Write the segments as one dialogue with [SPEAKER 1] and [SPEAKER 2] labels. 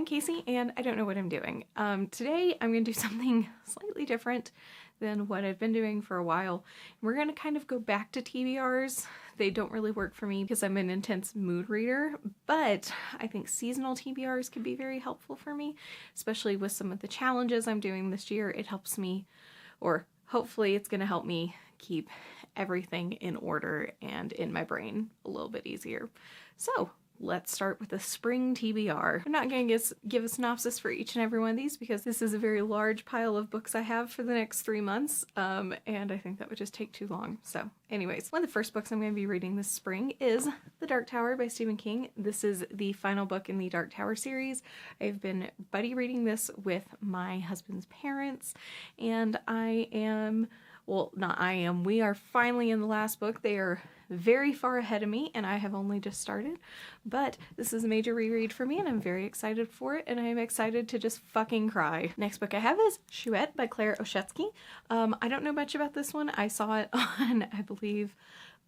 [SPEAKER 1] Casey, and I don't know what I'm doing. Today I'm going to do something slightly different than what I've been doing for a while. We're going to kind of go back to TBRs. They don't really work for me because I'm an intense mood reader, but I think seasonal TBRs could be very helpful for me, especially with some of the challenges I'm doing this year. It helps me, or hopefully it's going to help me keep everything in order and in my brain a little bit easier. So let's start with the spring TBR. I'm not going to give a synopsis for each and every one of these because this is a very large pile of books I have for the next 3 months, and I think that would just take too long. So anyways, one of the first books I'm going to be reading this spring is The Dark Tower by Stephen King. This is the final book in the Dark Tower series. I've been buddy reading this with my husband's parents, and we are finally in the last book. They are very far ahead of me, and I have only just started, but this is a major reread for me, and I'm very excited for it, and I'm excited to just fucking cry. Next book I have is Chouette by Claire Oshetsky. I don't know much about this one. I saw it on, I believe,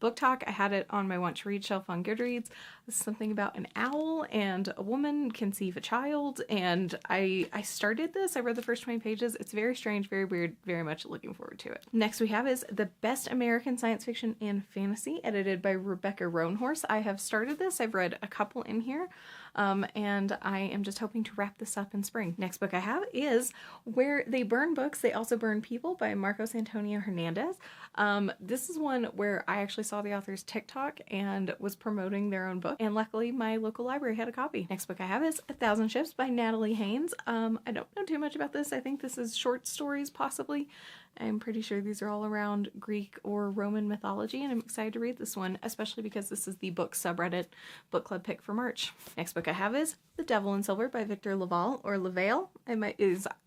[SPEAKER 1] Book Talk. I had it on my want to read shelf on Goodreads. This is something about an owl and a woman conceive a child, and I started this. I read the first 20 pages. It's very strange, very weird, very much looking forward to it. Next we have is The Best American Science Fiction and Fantasy, edited by Rebecca Roanhorse. I have started this. I've read a couple in here, and I am just hoping to wrap this up in spring. Next book I have is Where They Burn Books, They Also Burn People by Marcos Antonio Hernandez. This is one where I actually saw the author's TikTok and was promoting their own book, and luckily my local library had a copy. Next book I have is 1,000 Ships by Natalie Haynes. I don't know too much about this. I think this is short stories, possibly. I'm pretty sure these are all around Greek or Roman mythology, and I'm excited to read this one, especially because this is the book subreddit book club pick for March. Next book I have is The Devil in Silver by Victor Laval, or Lavale.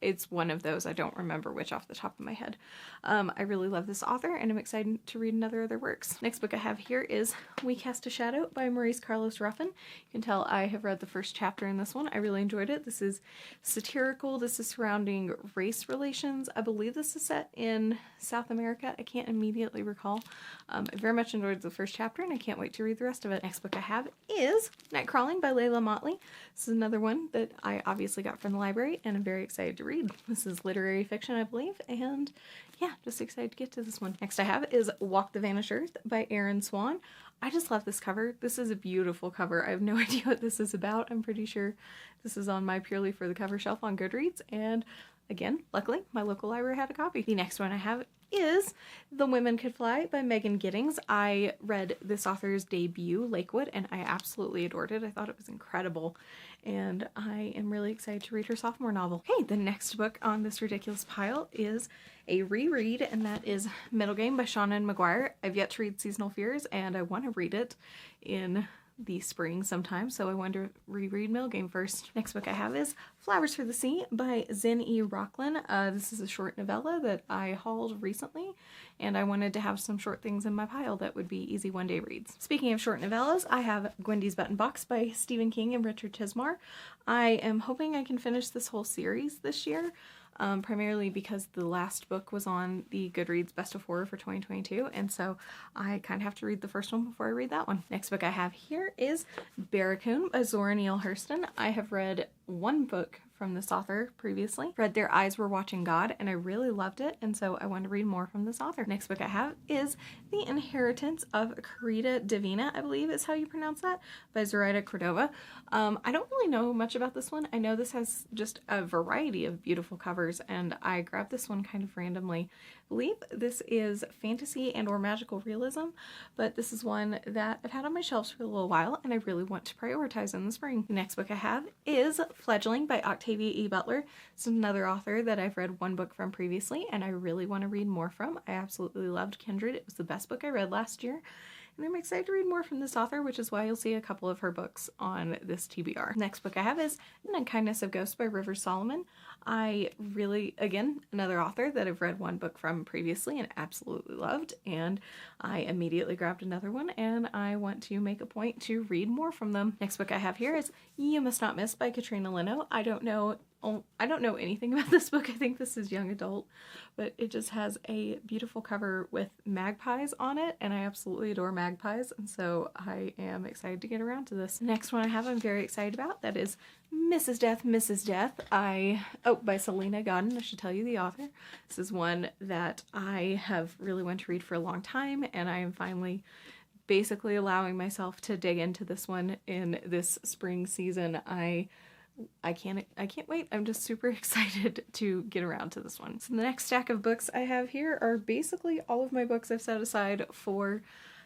[SPEAKER 1] It's one of those. I don't remember which off the top of my head. I really love this author, and I'm excited to read another of their works. Next book I have here is We Cast a Shadow by Maurice Carlos Ruffin. You can tell I have read the first chapter in this one. I really enjoyed it. This is satirical. This is surrounding race relations. I believe this is set in South America. I can't immediately recall. I very much enjoyed the first chapter, and I can't wait to read the rest of it. Next book I have is Nightcrawling by Layla Motley. This is another one that I obviously got from the library, and I'm very excited to read. This is literary fiction, I believe, and yeah, just excited to get to this one. Next I have is Walk the Vanished Earth by Erin Swan. I just love this cover. This is a beautiful cover. I have no idea what this is about. I'm pretty sure this is on my purely for the cover shelf on Goodreads, and again, luckily, my local library had a copy. The next one I have is The Women Could Fly by Megan Giddings. I read this author's debut, Lakewood, and I absolutely adored it. I thought it was incredible, and I am really excited to read her sophomore novel. Okay, the next book on this ridiculous pile is a reread, and that is Middle Game by Shannon McGuire. I've yet to read Seasonal Fears, and I want to read it in the spring sometime, so I wanted to reread Middle Game first. Next book I have is Flowers for the Sea by Zen E. Rocklin. This is a short novella that I hauled recently, and I wanted to have some short things in my pile that would be easy one-day reads. Speaking of short novellas, I have Gwendy's Button Box by Stephen King and Richard Tismar. I am hoping I can finish this whole series this year, primarily because the last book was on the Goodreads Best of Horror for 2022, and so I kind of have to read the first one before I read that one. Next book I have here is Barracoon by Zora Neale Hurston. I have read one book from this author previously. Read Their Eyes Were Watching God, and I really loved it, and so I want to read more from this author. Next book I have is The Inheritance of Carita Divina, I believe is how you pronounce that, by Zoraida Cordova. I don't really know much about this one. I know this has just a variety of beautiful covers, and I grabbed this one kind of randomly. I believe this is fantasy and or magical realism, but this is one that I've had on my shelves for a little while, and I really want to prioritize in the spring. The next book I have is Fledgling by Octavia E. Butler. This is another author that I've read one book from previously, and I really want to read more from. I absolutely loved Kindred. It was the best book I read last year, and I'm excited to read more from this author, which is why you'll see a couple of her books on this TBR. Next book I have is An Unkindness of Ghosts by River Solomon. Again, another author that I've read one book from previously and absolutely loved, and I immediately grabbed another one, and I want to make a point to read more from them. Next book I have here is You Must Not Miss by Katrina Leno. I don't know I don't know anything about this book. I think this is young adult, but it just has a beautiful cover with magpies on it, and I absolutely adore magpies, and so I am excited to get around to this. Next one I have I'm very excited about. That is Mrs. Death, Mrs. Death. By Selena Godin. I should tell you the author. This is one that I have really wanted to read for a long time, and I am finally basically allowing myself to dig into this one in this spring season. I can't wait. I'm just super excited to get around to this one. So the next stack of books I have here are basically all of my books I've set aside for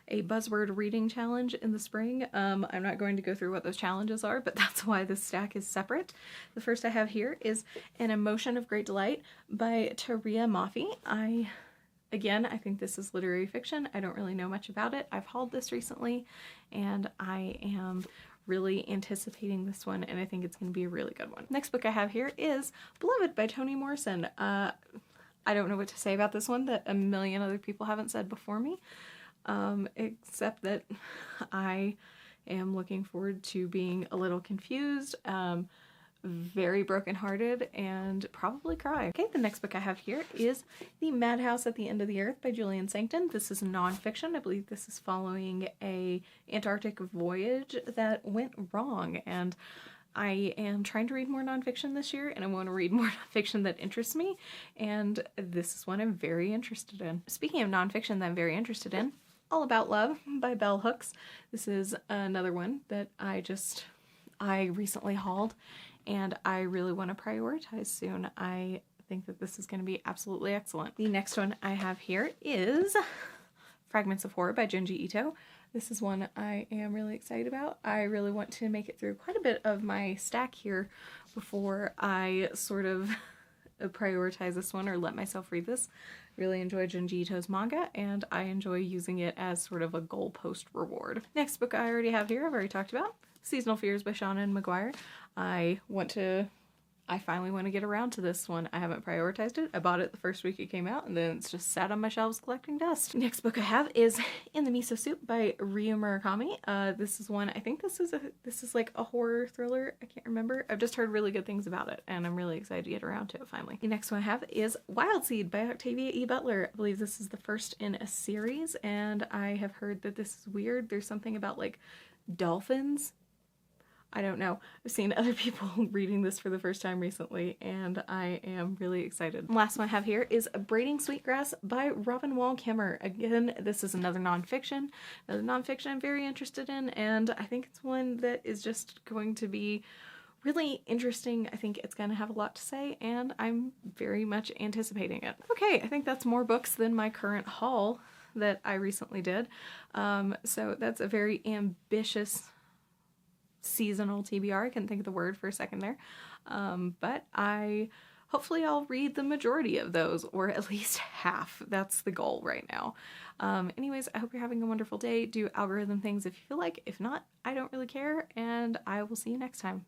[SPEAKER 1] a buzzword reading challenge in the spring. I'm not going to go through what those challenges are, but that's why this stack is separate. The first I have here is An Emotion of Great Delight by Taria Mafi. Again, I think this is literary fiction. I don't really know much about it. I've hauled this recently, and I am really anticipating this one, and I think it's going to be a really good one. Next book I have here is Beloved by Toni Morrison. I don't know what to say about this one that a million other people haven't said before me, except that I am looking forward to being a little confused, very brokenhearted, and probably cry. Okay, the next book I have here is The Madhouse at the End of the Earth by Julian Sancton. This is nonfiction. I believe this is following a Antarctic voyage that went wrong, and I am trying to read more nonfiction this year, and I want to read more nonfiction that interests me, and this is one I'm very interested in. Speaking of nonfiction that I'm very interested in, All About Love by Bell Hooks. This is another one that I recently hauled, and I really want to prioritize soon. I think that this is going to be absolutely excellent. The next one I have here is Fragments of Horror by Junji Ito. This is one I am really excited about. I really want to make it through quite a bit of my stack here before I sort of prioritize this one or let myself read this. Really enjoy Junji Ito's manga, and I enjoy using it as sort of a goalpost reward. Next book I already have here, I've already talked about. Seasonal Fears by Shannon McGuire. I finally want to get around to this one. I haven't prioritized it. I bought it the first week it came out, and then it's just sat on my shelves collecting dust. Next book I have is In the Miso Soup by Ryu Murakami. This is one, I think this is like a horror thriller. I can't remember. I've just heard really good things about it, and I'm really excited to get around to it finally. The next one I have is Wild Seed by Octavia E. Butler. I believe this is the first in a series, and I have heard that this is weird. There's something about like dolphins. I don't know. I've seen other people reading this for the first time recently, and I am really excited. The last one I have here is Braiding Sweetgrass by Robin Wall Kimmer. Again, this is another nonfiction I'm very interested in, and I think it's one that is just going to be really interesting. I think it's going to have a lot to say, and I'm very much anticipating it. Okay, I think that's more books than my current haul that I recently did. So that's a very ambitious seasonal TBR. I couldn't think of the word for a second there. But hopefully I'll read the majority of those, or at least half. That's the goal right now. Anyways, I hope you're having a wonderful day. Do algorithm things if you feel like. If not, I don't really care, and I will see you next time.